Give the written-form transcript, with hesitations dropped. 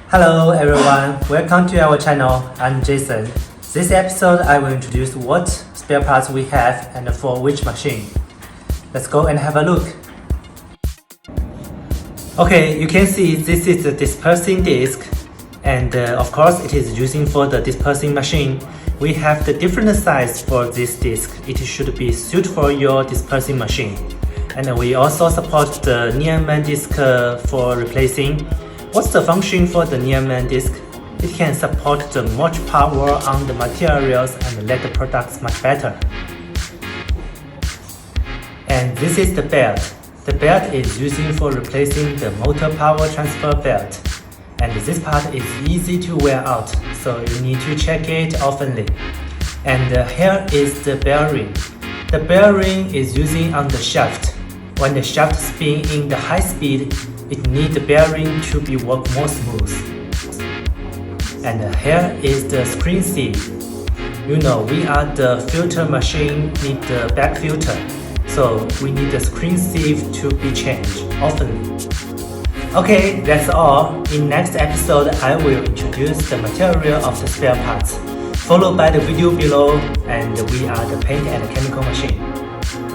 Hello everyone, welcome to our channel. I'm Jason. This episode I will introduce what spare parts we have and for which machine. Let's go and have a look. Okay, you can see this is the dispersing disc, and of course it is using for the dispersing machine. We have the different size for this disc. It should be suited for your dispersing machine. And we also support the near main disc for replacing. What's the function for the near main disc? It can support the much power on the materials and let the products much better. And this is the belt. The belt is using for replacing the motor power transfer belt. And this part is easy to wear out, so you need to check it oftenly. And here is the bearing. The bearing is using on the shaft. When the shaft spins in the high speed, it needs the bearing to be work more smooth. And here is the screen sieve. You know, we are the filter machine need the back filter, so we need the screen sieve to be changed often. Okay, that's all. In next episode, I will introduce the material of the spare parts, followed by the video below, and we are the paint and chemical machine.